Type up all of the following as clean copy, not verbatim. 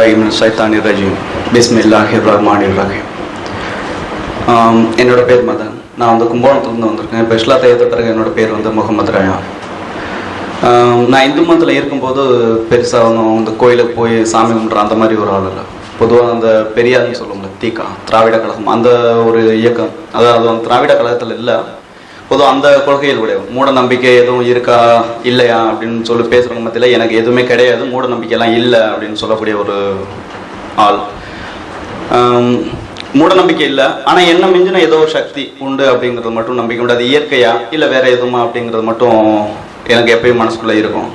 பில்லாஹி மினஷ் ஷைத்தானிர் ரஜீம். பிஸ்மில்லாஹிர் ரஹ்மானிர் ரஹீம். என்னோட பேர் மதன். நான் வந்து கும்பகோணத்துலேருந்து வந்திருக்கேன். இப்போ இஸ்லாத்தை ஏற்ற பிறகு என்னோட பேர் வந்து முகமது ராயா. நான் இந்து மதத்தில் இருக்கும்போது பெருசாக வந்து கோயிலுக்கு போய் சாமி கும்பிட்ற அந்த மாதிரி ஒரு ஆள் இல்லை. பொதுவாக அந்த பெரியார்னு சொல்லுவோம்ல, தீகா திராவிட கழகம், அந்த ஒரு இயக்கம், அதாவது அந்த திராவிட கழகத்தில் இல்லை, பொதுவாக அந்த கொள்கையில் உடைய மூட நம்பிக்கை எதுவும் இருக்கா இல்லையா அப்படின்னு சொல்லி பேசுகிறவங்க மத்தியில் எனக்கு எதுவுமே கிடையாது, மூட நம்பிக்கையெல்லாம் இல்லை அப்படின்னு சொல்லக்கூடிய ஒரு ஆள். மூட நம்பிக்கை இல்லை, ஆனால் என்ன மிஞ்சின ஏதோ ஒரு சக்தி உண்டு அப்படிங்கிறது மட்டும் நம்பிக்கை உண்டு. அது இயற்கையா இல்லை வேற எதுவுமா அப்படிங்கிறது மட்டும் எனக்கு எப்பயும் மனசுக்குள்ளே இருக்கும்.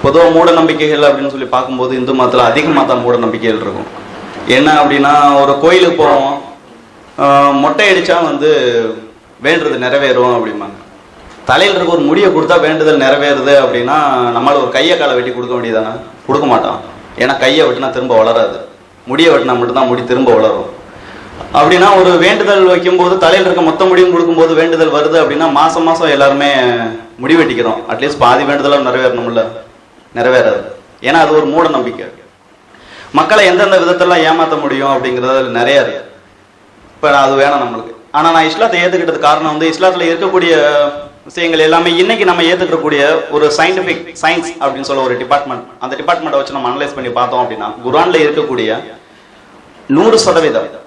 பொதுவாக மூட நம்பிக்கைகள் அப்படின்னு சொல்லி பார்க்கும்போது இந்து மதத்தில் அதிகமாக தான் மூட நம்பிக்கைகள் இருக்கும். என்ன அப்படின்னா, ஒரு கோயிலுக்கு போவோம், மொட்டை அடித்தா வந்து வேண்டுறது நிறைவேறும் அப்படிம்பாங்க. தலையில் இருக்க ஒரு முடியை கொடுத்தா வேண்டுதல் நிறைவேறுது அப்படின்னா நம்மளால் ஒரு கையை காலை வெட்டி கொடுக்க வேண்டியதானே? கொடுக்க மாட்டான். ஏன்னா கையை வெட்டினா திரும்ப வளராது, முடியை வெட்டினா மட்டும்தான் முடி திரும்ப வளரும். அப்படின்னா ஒரு வேண்டுதல் வைக்கும்போது தலையில் இருக்க மொத்த முடியும் கொடுக்கும்போது வேண்டுதல் வருது அப்படின்னா மாதம் மாதம் எல்லாருமே முடி வெட்டிக்கிறோம். அட்லீஸ்ட் பாதி வேண்டுதலாக நிறைவேறணும்ல, நிறைவேறாது. ஏன்னா அது ஒரு மூட நம்பிக்கை. மக்களை எந்தெந்த விதத்தெல்லாம் ஏமாற்ற முடியும் அப்படிங்கிறது நிறையா இருக்கு. இப்போ அது வேணும் நம்மளுக்கு. ஆனால் நான் இஸ்லாத்தை ஏற்றுக்கிட்டது காரணம் வந்து இஸ்லாத்தில் இருக்கக்கூடிய விஷயங்கள் எல்லாமே இன்னைக்கு நம்ம ஏற்றுக்கக்கூடிய ஒரு சயின்டிஃபிக் சயின்ஸ் அப்படின்னு சொல்ல ஒரு டிபார்ட்மெண்ட், அந்த டிபார்ட்மெண்ட்டை வச்சு நம்ம அனலைஸ் பண்ணி பார்த்தோம் அப்படின்னா குர்ஆன்ல இருக்கக்கூடிய 100%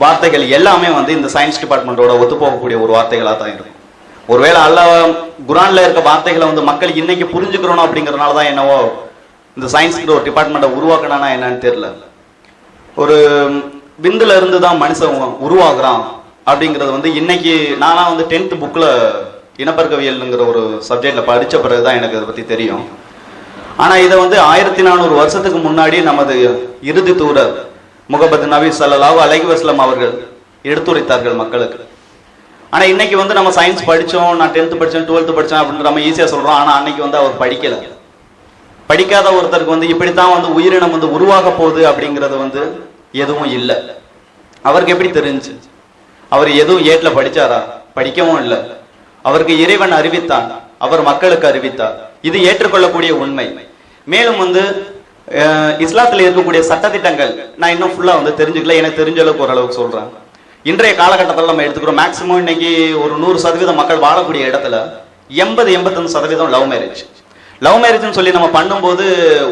வார்த்தைகள் எல்லாமே வந்து இந்த சயின்ஸ் டிபார்ட்மெண்ட்டோட ஒத்து போகக்கூடிய ஒரு வார்த்தைகளாக தான் இருக்கும். ஒருவேளை அல்லாஹ் குர்ஆன்ல இருக்க வார்த்தைகளை வந்து மக்கள் இன்னைக்கு புரிஞ்சுக்கிறோம் அப்படிங்கிறதுனால தான் என்னவோ இந்த சயின்ஸ்க்கு ஒரு டிபார்ட்மெண்ட்டை உருவாக்கினா என்னன்னு தெரியல. ஒரு விந்துல இருந்து தான் மனுஷன் உருவாக்குறான் அப்படிங்கிறது வந்து இன்னைக்கு நானா வந்து 10th புக்கில் இனப்பெருக்கவியல்ங்கிற ஒரு சப்ஜெக்டில் படித்த பிறகு தான் எனக்கு அதை பற்றி தெரியும். ஆனால் இதை வந்து 1400 வருஷத்துக்கு முன்னாடி நமது இறுதி தூதர் முஹம்மது நபி ஸல்லல்லாஹு அலைஹி வஸல்லம் அவர்கள் எடுத்துரைத்தார்கள் மக்களுக்கு. ஆனால் இன்னைக்கு வந்து நம்ம சயின்ஸ் படித்தோம், நான் 10th படித்தேன் 12th படித்தேன் அப்படின்னு நம்ம ஈஸியாக சொல்கிறோம். ஆனால் அன்னைக்கு வந்து அவர் படிக்கலை. படிக்காத ஒருத்தருக்கு வந்து இப்படித்தான் வந்து உயிரினம் வந்து உருவாக போகுது அப்படிங்கிறது வந்து எதுவும் இல்லை. அவருக்கு எப்படி தெரிஞ்சு? அவர் எதுவும் ஏட்டில் படிச்சாரா? படிக்கவும் இல்லை. அவருக்கு இறைவன் அறிவித்தான், அவர் மக்களுக்கு அறிவித்தார். இது ஏற்றுக்கொள்ளக்கூடிய உண்மை. மேலும் வந்து இஸ்லாத்தில் இருக்கக்கூடிய சட்டத்திட்டங்கள் நான் இன்னும் ஃபுல்லாக வந்து தெரிஞ்சுக்கல, எனக்கு தெரிஞ்ச அளவுக்கு ஓரளவுக்கு சொல்றேன். இன்றைய காலகட்டத்தில் நம்ம எடுத்துக்கிறோம், மேக்சிமம் இன்னைக்கு ஒரு 100% மக்கள் வாழக்கூடிய இடத்துல 80-85% லவ் மேரேஜ். லவ் மேரேஜ்னு சொல்லி நம்ம பண்ணும்போது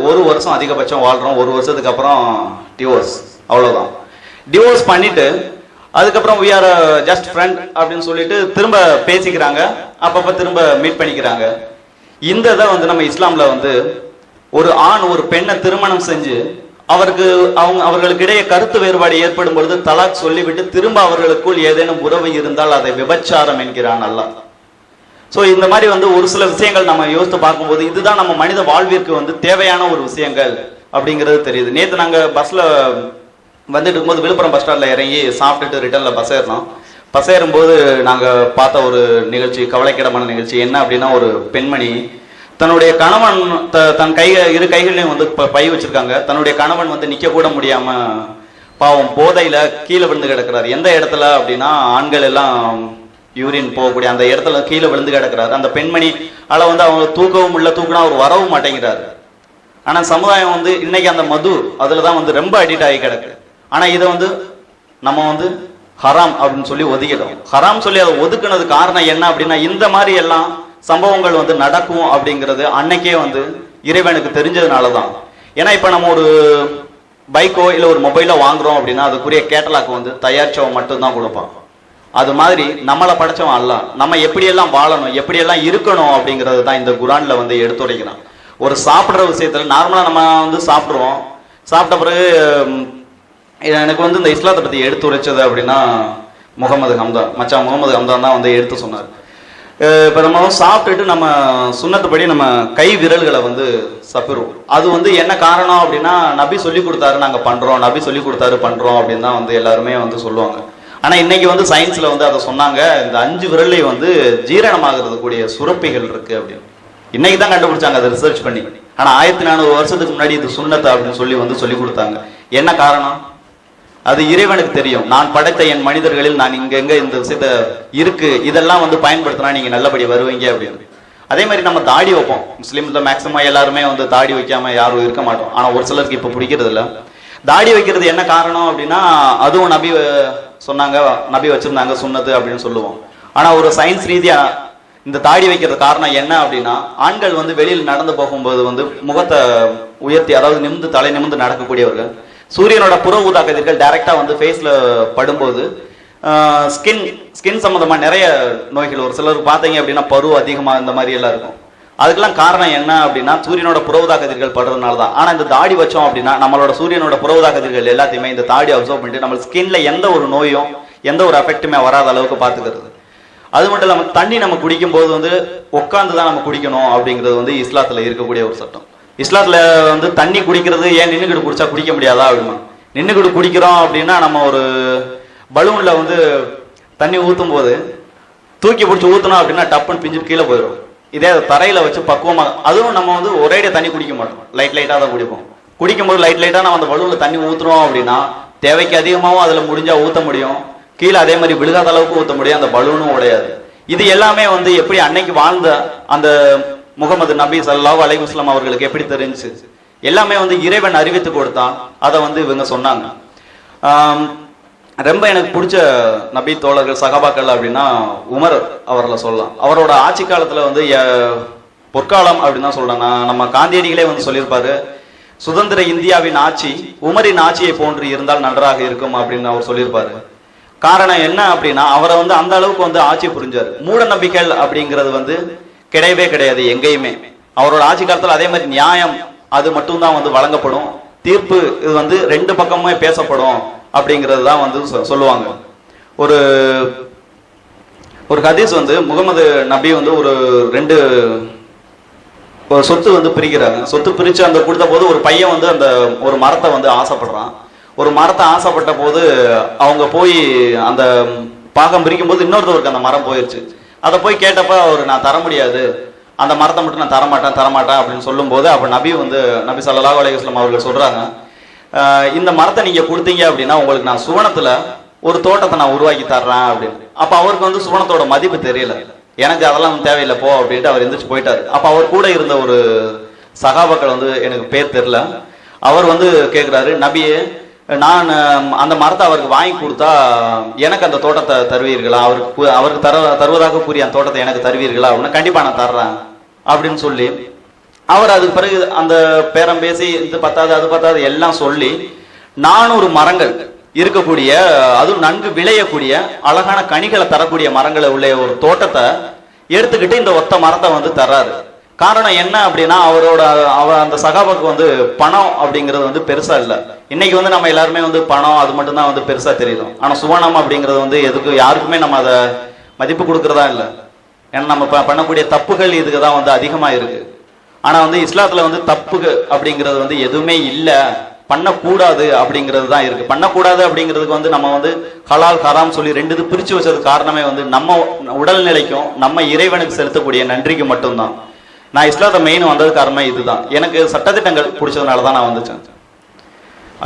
1 வருஷம் அதிகபட்சம் வாழ்றோம், 1 வருஷத்துக்கு அப்புறம் டிவோர்ஸ், அவ்வளோதான். டிவோர்ஸ் பண்ணிட்டு அதுக்கப்புறம் we are just friend அப்படின்னு சொல்லிட்டு திரும்ப பேசிக்கிறாங்க, அப்பப்போ திரும்ப மீட் பண்ணிக்கிறாங்க. இந்த இதை வந்து நம்ம இஸ்லாம்ல வந்து ஒரு ஆண் ஒரு பெண்ணை திருமணம் செஞ்சு அவர்களுக்கு இடையே கருத்து வேறுபாடு ஏற்படும் பொழுது தலாக் சொல்லிவிட்டு திரும்ப அவர்களுக்குள் ஏதேனும் உறவு இருந்தால் அதை விபச்சாரம் என்கிறான் அல்லாஹ். ஸோ இந்த மாதிரி வந்து ஒரு சில விஷயங்கள் நம்ம யோசித்து பார்க்கும்போது இதுதான் நம்ம மனித வாழ்விற்கு வந்து தேவையான ஒரு விஷயங்கள் அப்படிங்கிறது தெரியுது. நேற்று நாங்கள் பஸ்ஸில் வந்துட்டு இருக்கும்போது விழுப்புரம் பஸ் ஸ்டாண்டில் இறங்கி சாப்பிட்டுட்டு ரிட்டர்னில் பஸ் ஏறினோம். பஸ் ஏறும்போது நாங்கள் பார்த்த ஒரு நிகழ்ச்சி, கவலைக்கிடமான நிகழ்ச்சி. என்ன அப்படின்னா, ஒரு பெண்மணி தன்னுடைய கணவன் தன் இரு கைகளையும் வந்து பை வச்சிருக்காங்க. தன்னுடைய கணவன் வந்து நிற்க கூட முடியாம பாவம் போதையில கீழே விழுந்து கிடக்கிறார். எந்த இடத்துல அப்படின்னா, ஆண்கள் எல்லாம் யூரின் போகக்கூடிய அந்த இடத்துல கீழே விழுந்து கிடக்கிறாரு. அந்த பெண்மணி வந்து அவங்க தூக்கவும் இல்லை, தூக்கினா அவர் வரவும் மாட்டேங்கிறாரு. ஆனா சமுதாயம் வந்து இன்னைக்கு அந்த மது அதுலதான் வந்து ரொம்ப அடிக்ட் ஆகி கிடக்கு. ஆனா இதை வந்து நம்ம வந்து ஹராம் அப்படின்னு சொல்லி ஒதுக்கிட்டோம். ஹராம் சொல்லி அதை ஒதுக்குனது காரணம் என்ன அப்படின்னா, இந்த மாதிரி எல்லாம் சம்பவங்கள் வந்து நடக்கும் அப்படிங்கிறது அன்னைக்கே வந்து இறைவனுக்கு தெரிஞ்சதுனாலதான். ஏன்னா இப்ப நம்ம ஒரு பைக்கோ இல்லை ஒரு மொபைலோ வாங்குறோம் அப்படின்னா அதுக்குரிய கேட்டலாக் வந்து தயாரிச்சவன் மட்டும்தான் கொடுப்பான். அது மாதிரி நம்மளை படைச்சவன் அல்லாஹ் நம்ம எப்படியெல்லாம் வாழணும், எப்படியெல்லாம் இருக்கணும் அப்படிங்கிறது தான் இந்த குர்ஆன்ல வந்து எடுத்துரைக்கிறான். ஒரு சாப்பிட்ற விஷயத்துல நார்மலா நம்ம வந்து சாப்பிட்ருவோம். சாப்பிட்ட பிறகு எனக்கு வந்து இந்த இஸ்லாத்தை பத்தி எடுத்து உரைச்சது அப்படின்னா முகமது ஹம்தான் தான் வந்து எடுத்து சொன்னார். இப்போ நம்ம சாப்பிட்டுட்டு நம்ம சுன்னத்துப்படி நம்ம கை விரல்களை வந்து சப்பிடுவோம். அது வந்து என்ன காரணம் அப்படின்னா, நபி சொல்லி கொடுத்தாரு நாங்கள் பண்றோம், நபி சொல்லி கொடுத்தாரு பண்றோம் அப்படின்னு தான் வந்து எல்லாருமே வந்து சொல்லுவாங்க. ஆனா இன்னைக்கு வந்து சயின்ஸ்ல வந்து அதை சொன்னாங்க, இந்த 5 விரல்லையும் வந்து ஜீரணமாகிறது கூடிய சுரப்பிகள் இருக்கு அப்படின்னு. இன்னைக்கு தான் கண்டுபிடிச்சாங்க அதை ரிசர்ச் பண்ணி. ஆனா 1400 வருஷத்துக்கு முன்னாடி இது சுன்னத்து அப்படின்னு சொல்லி கொடுத்தாங்க. என்ன காரணம்? அது இறைவனுக்கு தெரியும். நான் படைத்த என் மனிதர்களில் நான் இங்க இந்த விஷயத்த இருக்கு, இதெல்லாம் வந்து பயன்படுத்தினா நீங்க நல்லபடி வருவீங்க அப்படின்னு. அதே மாதிரி நம்ம தாடி வைப்போம். முஸ்லீம்ல மேக்சிமம் எல்லாருமே வந்து தாடி வைக்காம யாரும் இருக்க மாட்டோம். ஆனா ஒரு சிலருக்கு இப்ப பிடிக்கிறது இல்ல. தாடி வைக்கிறது என்ன காரணம் அப்படின்னா, அதுவும் நபி சொன்னாங்க, நபி வச்சிருந்தாங்க, சுன்னத்து அப்படின்னு சொல்லுவோம். ஆனா ஒரு சயின்ஸ் ரீதியா இந்த தாடி வைக்கிறது காரணம் என்ன அப்படின்னா, ஆண்கள் வந்து வெளியில் நடந்து போகும்போது வந்து முகத்தை உயர்த்தி, அதாவது நிமிந்து தலை நிமிந்து நடக்கக்கூடியவர்கள், சூரியனோட புற ஊதா கதிர்கள் டைரக்டா வந்து ஃபேஸ்ல படும்போது ஸ்கின் சம்பந்தமா நிறைய நோய்கள், ஒரு சிலருக்கு பார்த்தீங்க அப்படின்னா பரு அதிகமா இந்த மாதிரி எல்லாம் இருக்கும். அதுக்கெல்லாம் காரணம் என்ன அப்படின்னா, சூரியனோட புற ஊதா கதிர்கள் படுறதுனால தான். ஆனா இந்த தாடி வச்சோம் அப்படின்னா நம்மளோட சூரியனோட புற ஊதா கதிர்கள் எல்லாத்தையுமே இந்த தாடி அப்சர்வ் பண்ணிட்டு நம்ம ஸ்கின்ல எந்த ஒரு நோயும் எந்த ஒரு எஃபெக்ட்டுமே வராத அளவுக்கு பார்த்துக்கிறது. அது மட்டும் இல்லாமல் தண்ணி நம்ம குடிக்கும் போது வந்து உட்காந்து தான் நம்ம குடிக்கணும் அப்படிங்கிறது வந்து இஸ்லாத்துல இருக்கக்கூடிய ஒரு சட்டம். இஸ்லாத்துல வந்து தண்ணி குடிக்கிறது ஏன் நின்றுக்கிட்டு குடிச்சா குடிக்க முடியாதா அப்படின்னா, நின்றுக்கிட்டு குடிக்கிறோம் அப்படின்னா நம்ம ஒரு பலூன்ல வந்து தண்ணி ஊற்றும் போது தூக்கி பிடிச்சி ஊற்றணும் அப்படின்னா டப்புன்னு பிஞ்சு கீழே போயிடும். இதே தரையில வச்சு பக்குவமா, அதுவும் நம்ம வந்து ஒரேடியா தண்ணி குடிக்க மாட்டோம், லைட்டா தான் குடிப்போம். குடிக்கும்போது லைட்டா நம்ம அந்த பலூன்ல தண்ணி ஊத்துறோம் அப்படின்னா தேவைக்கு அதிகமாகவும் அதுல முடிஞ்சா ஊத்த முடியும், கீழே அதே மாதிரி விழுகாத அளவுக்கு ஊத்த முடியும், அந்த பலூனும் உடையாது. இது எல்லாமே வந்து எப்படி அன்னைக்கு வாழ்ந்த அந்த முகமது நபி ஸல்லல்லாஹு அலைஹி வஸல்லம் அவர்களுக்கு எப்படி தெரிஞ்சு, எல்லாமே வந்து இறைவன் அறிவித்து கொடுத்தான். அதை வந்து இவங்க சொன்னாங்க. ரொம்ப எனக்கு பிடிச்ச நபி தோழர்கள் சகாபாக்கள் அப்படின்னா உமர் அவர்களை சொல்லலாம். அவரோட ஆட்சி காலத்துல வந்து பொற்காலம் அப்படின்னு தான் சொல்றேன். நம்ம காந்தியடிகளே வந்து சொல்லியிருப்பாரு, சுதந்திர இந்தியாவின் ஆட்சி உமரின் ஆட்சியை போன்று இருந்தால் நன்றாக இருக்கும் அப்படின்னு அவர் சொல்லியிருப்பாரு. காரணம் என்ன அப்படின்னா, அவரை வந்து அந்த அளவுக்கு வந்து ஆட்சி புரிஞ்சாரு. மூட நம்பிக்கைகள் அப்படிங்கிறது வந்து கிடையவே கிடையாது எங்கேயுமே. அவரோட ஆட்சி காலத்துல அதே மாதிரி நியாயம் அது மட்டும்தான் வந்து வழங்கப்படும், தீர்ப்பு இது வந்து ரெண்டு பக்கமுமே பேசப்படும் அப்படிங்கிறது தான் வந்து சொல்லுவாங்க. ஒரு ஒரு ஹதீஸ் வந்து முகமது நபி வந்து ஒரு சொத்து வந்து பிரிக்கிறாங்க. சொத்து பிரிச்சு அந்த கொடுத்த போது ஒரு பையன் வந்து அந்த ஒரு மரத்தை வந்து ஆசைப்படுறான். ஒரு மரத்தை ஆசைப்பட்ட போது அவங்க போய் அந்த பாகம் பிரிக்கும் போது இன்னொருத்தவருக்கு அந்த மரம் போயிடுச்சு. அதை போய் கேட்டப்ப அவர் நான் தர முடியாது, அந்த மரத்தை மட்டும் நான் தரமாட்டேன் அப்படின்னு சொல்லும் போது, அப்ப நபி ஸல்லல்லாஹு அலைஹி வஸல்லம் அவர்கள் சொல்றாங்க, இந்த மரத்தை நீங்க கொடுத்தீங்க அப்படின்னா உங்களுக்கு நான் சுவனத்துல ஒரு தோட்டத்தை நான் உருவாக்கி தர்றேன் அப்படின்னு. அப்ப அவருக்கு வந்து சுவனத்தோட மதிப்பு தெரியல, எனக்கு அதெல்லாம் தேவையில்லை போ அப்படின்ட்டு அவர் எந்திரிச்சு போயிட்டாரு. அப்ப அவர் கூட இருந்த ஒரு சகாபாக்கள் வந்து எனக்கு பேர் தெரியல, அவர் வந்து கேட்கிறாரு, நபியே நான் அந்த மரத்தை அவருக்கு வாங்கி கொடுத்தா எனக்கு அந்த தோட்டத்தை தருவீர்களா, அவருக்கு தருவதாக கூறிய அந்த தோட்டத்தை எனக்கு தருவீர்களா அப்படின்னா கண்டிப்பா நான் தர்றேன் அப்படின்னு சொல்லி, அவர் அதுக்கு பிறகு அந்த பேரம் பேசி இது பத்தாது அது பத்தாது எல்லாம் சொல்லி 400 மரங்கள் இருக்கக்கூடிய, அதுவும் நன்கு விளையக்கூடிய அழகான கனிகளை தரக்கூடிய மரங்களை உள்ள ஒரு தோட்டத்தை எடுத்துக்கிட்டு இந்த ஒத்த மரத்தை வந்து தர்றாரு. காரணம் என்ன அப்படின்னா, அந்த சகாபாக்கு வந்து பணம் அப்படிங்கிறது வந்து பெருசா இல்லை. இன்னைக்கு வந்து நம்ம எல்லாருமே வந்து பணம் அது மட்டும்தான் வந்து பெருசா தெரியும். ஆனா சுவனம் அப்படிங்கிறது வந்து எதுக்கு யாருக்குமே நம்ம அதை மதிப்பு கொடுக்கறதா இல்லை. ஏன்னா நம்ம பண்ணக்கூடிய தப்புகள் இதுக்கு தான் வந்து அதிகமா இருக்கு. ஆனா வந்து இஸ்லாத்துல வந்து தப்பு அப்படிங்கிறது வந்து எதுவுமே இல்லை, பண்ணக்கூடாது அப்படிங்கிறது தான் இருக்கு. பண்ணக்கூடாது அப்படிங்கிறதுக்கு வந்து நம்ம வந்து ஹலால் ஹராம் சொல்லி ரெண்டு இது பிரிச்சு வச்சது காரணமே வந்து நம்ம உடல்நிலைக்கும் நம்ம இறைவனுக்கு செலுத்தக்கூடிய நன்றிக்கு மட்டும்தான். நான் இஸ்லாத்தை மெயின் வந்தது காரணமே இதுதான். எனக்கு சட்டத்திட்டங்கள் பிடிச்சதுனால தான் நான் வந்துச்சேன்.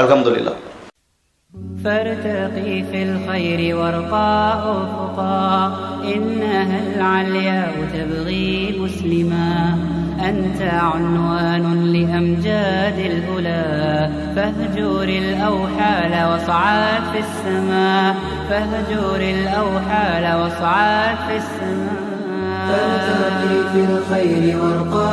அல்ஹம்துலில்லாஹ். فارتقي في الخير وارقى أفقا إنها العلياء تبغي مسلما أنت عنوان لأمجاد الأولى فاهجر الأوحال واصعد في السماء فاهجر الأوحال واصعد في السماء فارتقي في الخير وارقى